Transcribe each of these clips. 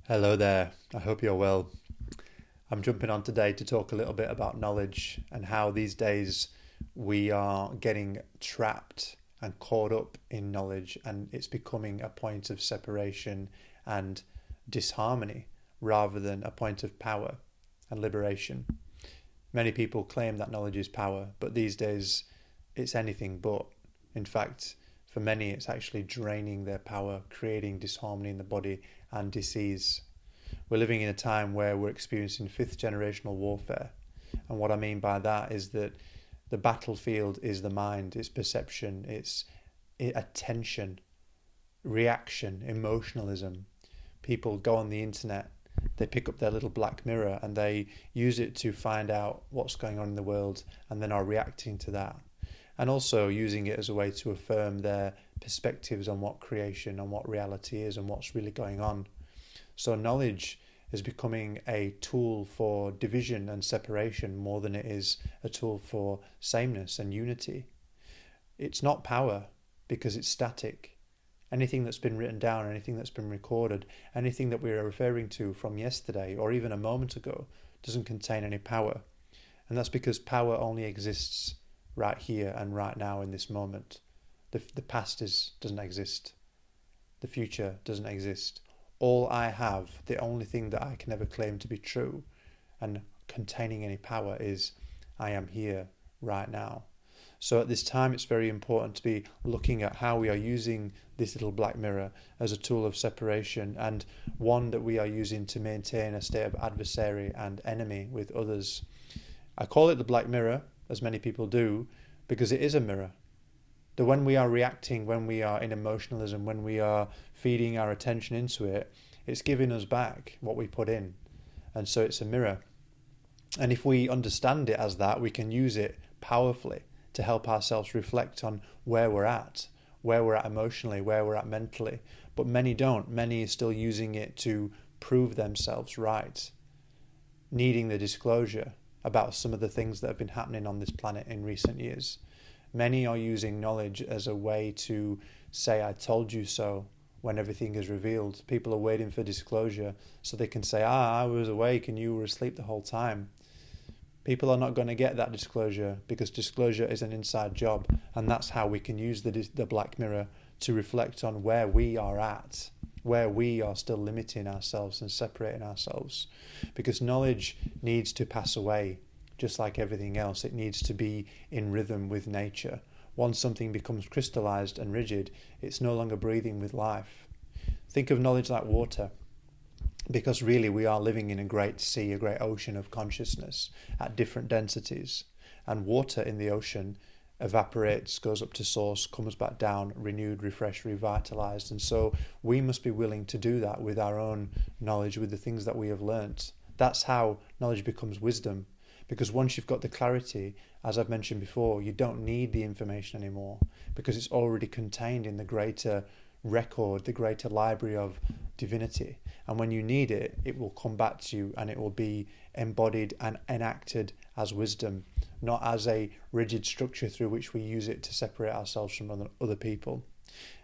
Hello there, I hope you're well. I'm jumping on today to talk a little bit about knowledge and how these days we are getting trapped and caught up in knowledge, and it's becoming a point of separation and disharmony rather than a point of power and liberation. Many people claim that knowledge is power, but these days it's anything but. In fact, for many, it's actually draining their power, creating disharmony in the body and disease. We're living in a time where we're experiencing fifth generational warfare. And what I mean by that is that the battlefield is the mind, it's perception, it's attention, reaction, emotionalism. People go on the internet, they pick up their little black mirror and they use it to find out what's going on in the world and then are reacting to that. And also using it as a way to affirm their perspectives on what creation and what reality is and what's really going on. So knowledge is becoming a tool for division and separation more than it is a tool for sameness and unity. It's not power because it's static. Anything that's been written down, anything that's been recorded, anything that we are referring to from yesterday or even a moment ago doesn't contain any power. And that's because power only exists right here and right now in this moment. The past doesn't exist. The future doesn't exist. All I have, the only thing that I can ever claim to be true and containing any power is I am here right now. So at this time, it's very important to be looking at how we are using this little black mirror as a tool of separation and one that we are using to maintain a state of adversary and enemy with others. I call it the black mirror, as many people do, because it is a mirror. That when we are reacting, when we are in emotionalism, when we are feeding our attention into it, it's giving us back what we put in. And so it's a mirror. And if we understand it as that, we can use it powerfully to help ourselves reflect on where we're at emotionally, where we're at mentally. But many don't. Many are still using it to prove themselves right, needing the disclosure about some of the things that have been happening on this planet in recent years. Many are using knowledge as a way to say, I told you so, when everything is revealed. People are waiting for disclosure so they can say, I was awake and you were asleep the whole time. People are not going to get that disclosure because disclosure is an inside job, and that's how we can use the black mirror to reflect on where we are at, where we are still limiting ourselves and separating ourselves. Because knowledge needs to pass away. Just like everything else, it needs to be in rhythm with nature. Once something becomes crystallized and rigid, it's no longer breathing with life. Think of knowledge like water, because really we are living in a great sea, a great ocean of consciousness at different densities. And water in the ocean evaporates, goes up to source, comes back down, renewed, refreshed, revitalized. And so we must be willing to do that with our own knowledge, with the things that we have learnt. That's how knowledge becomes wisdom. Because once you've got the clarity, as I've mentioned before, you don't need the information anymore because it's already contained in the greater record, the greater library of divinity. And when you need it, it will come back to you and it will be embodied and enacted as wisdom, not as a rigid structure through which we use it to separate ourselves from other people.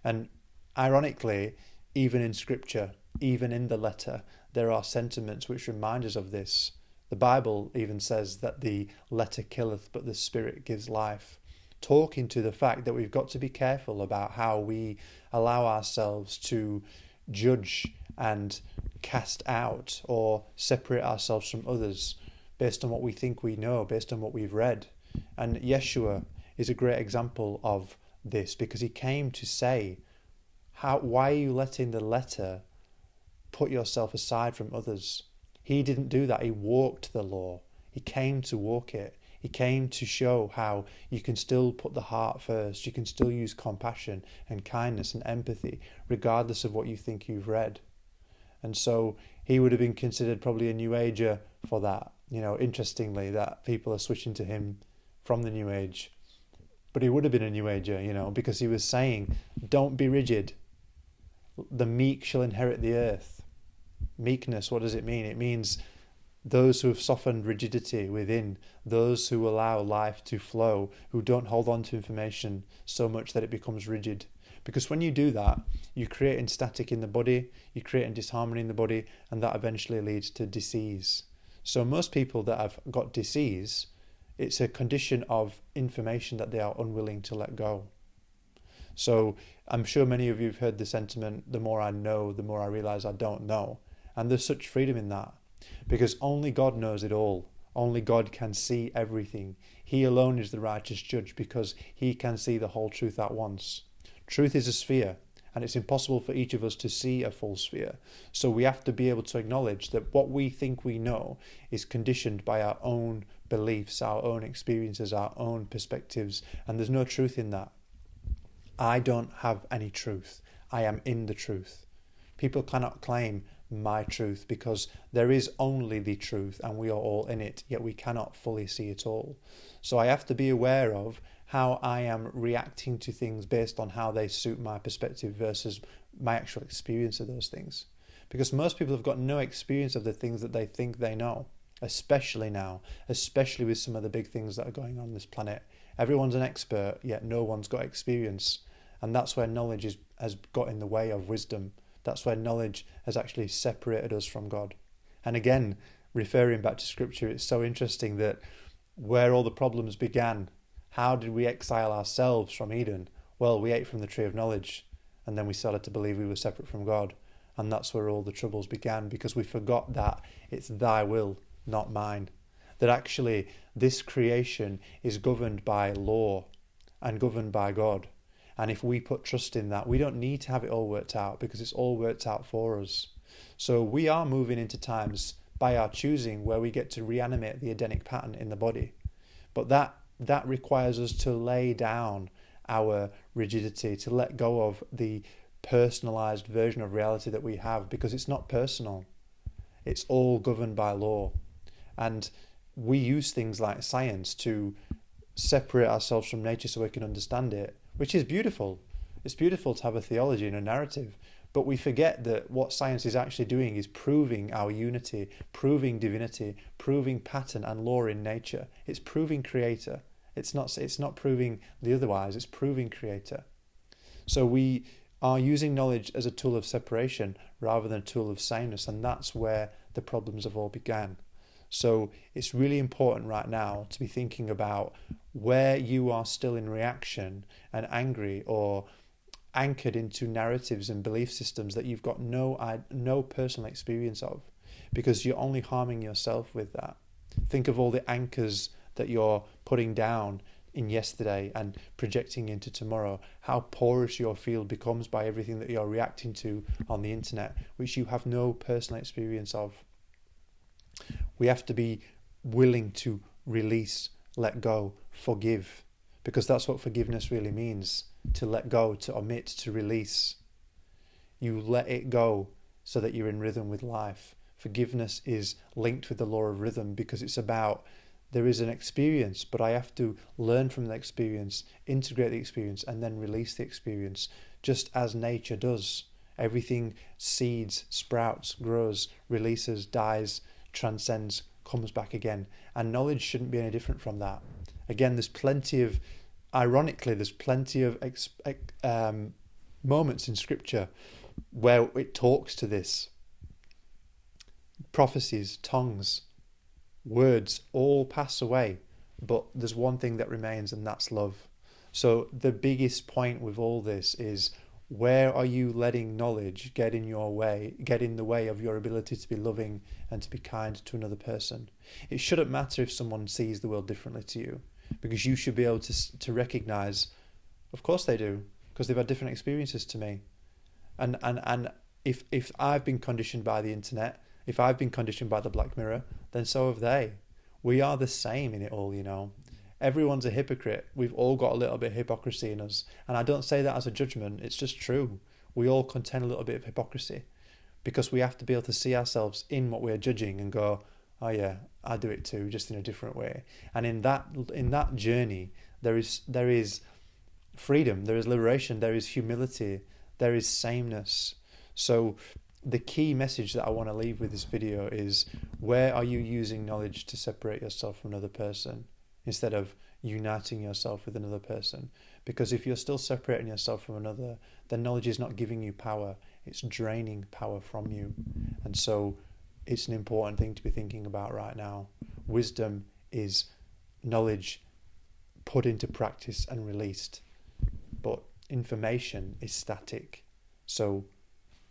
And ironically, even in scripture, even in the letter, there are sentiments which remind us of this. The Bible even says that the letter killeth, but the spirit gives life. Talking to the fact that we've got to be careful about how we allow ourselves to judge and cast out or separate ourselves from others based on what we think we know, based on what we've read. And Yeshua is a great example of this because he came to say, why are you letting the letter put yourself aside from others? He didn't do that. He walked the law. He came to walk it. He came to show how you can still put the heart first. You can still use compassion and kindness and empathy, regardless of what you think you've read. And so he would have been considered probably a New Ager for that. Interestingly, that people are switching to him from the New Age. But he would have been a New Ager, because he was saying, don't be rigid. The meek shall inherit the earth. Meekness, what does it mean? It means those who have softened rigidity within, those who allow life to flow, who don't hold on to information so much that it becomes rigid, Because when you do that, you're creating static in the body, you're creating disharmony in the body, and that eventually leads to disease. So most people that have got disease, it's a condition of information that they are unwilling to let go. So I'm sure many of you have heard the sentiment, the more I know, the more I realize I don't know. And there's such freedom in that, because only God knows it all. Only God can see everything. He alone is the righteous judge, because he can see the whole truth at once. Truth is a sphere, and it's impossible for each of us to see a full sphere. So we have to be able to acknowledge that what we think we know is conditioned by our own beliefs, our own experiences, our own perspectives, and there's no truth in that. I don't have any truth. I am in the truth. People cannot claim my truth, because there is only the truth and we are all in it, yet we cannot fully see it all. So I have to be aware of how I am reacting to things based on how they suit my perspective versus my actual experience of those things. Because most people have got no experience of the things that they think they know, especially now, especially with some of the big things that are going on this planet. Everyone's an expert, yet no one's got experience. And that's where knowledge has got in the way of wisdom. That's where knowledge has actually separated us from God. And again, referring back to scripture, it's so interesting that where all the problems began, how did we exile ourselves from Eden? Well, we ate from the tree of knowledge, and then we started to believe we were separate from God. And that's where all the troubles began, because we forgot that it's thy will, not mine. That actually this creation is governed by law and governed by God. And if we put trust in that, we don't need to have it all worked out, because it's all worked out for us. So we are moving into times by our choosing where we get to reanimate the Edenic pattern in the body. But that requires us to lay down our rigidity, to let go of the personalized version of reality that we have, because it's not personal. It's all governed by law. And we use things like science to separate ourselves from nature so we can understand it, which is beautiful. It's beautiful to have a theology and a narrative, but we forget that what science is actually doing is proving our unity, proving divinity, proving pattern and law in nature. It's proving creator. It's not proving the otherwise, it's proving creator. So we are using knowledge as a tool of separation rather than a tool of sameness, and that's where the problems have all began. So it's really important right now to be thinking about where you are still in reaction and angry, or anchored into narratives and belief systems that you've got no personal experience of, because you're only harming yourself with that. Think of all the anchors that you're putting down in yesterday and projecting into tomorrow, how porous your field becomes by everything that you're reacting to on the internet, which you have no personal experience of. We have to be willing to release, let go, forgive, because that's what forgiveness really means. To let go, to omit, to release. You let it go so that you're in rhythm with life. Forgiveness is linked with the law of rhythm, because it's about, there is an experience, but I have to learn from the experience, integrate the experience, and then release the experience, just as nature does. Everything seeds, sprouts, grows, releases, dies, transcends, comes back again. And knowledge shouldn't be any different from that. Again, there's plenty of moments in scripture where it talks to this. Prophecies, tongues, words all pass away, but there's one thing that remains, and that's love. So the biggest point with all this is, where are you letting knowledge get in the way of your ability to be loving and to be kind to another person? It shouldn't matter if someone sees the world differently to you, because you should be able to recognize, of course they do, because they've had different experiences to me. And if I've been conditioned by the internet, if I've been conditioned by the black mirror, then so have they. We are the same in it all, you know. Everyone's a hypocrite. We've all got a little bit of hypocrisy in us. And I don't say that as a judgment. It's just true. We all contain a little bit of hypocrisy, because we have to be able to see ourselves in what we're judging and go, oh yeah, I do it too, just in a different way. And in that journey, there is freedom, there is liberation, there is humility, there is sameness. So the key message that I want to leave with this video is, where are you using knowledge to separate yourself from another person, instead of uniting yourself with another person. Because if you're still separating yourself from another, then knowledge is not giving you power, it's draining power from you. And so it's an important thing to be thinking about right now. Wisdom is knowledge put into practice and released, but information is static. So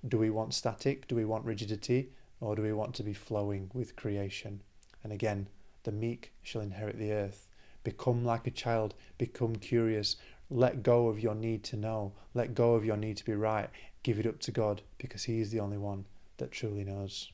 do we want static? Do we want rigidity? Or do we want to be flowing with creation? And again, the meek shall inherit the earth. Become like a child, become curious, let go of your need to know, let go of your need to be right, give it up to God, because He is the only one that truly knows.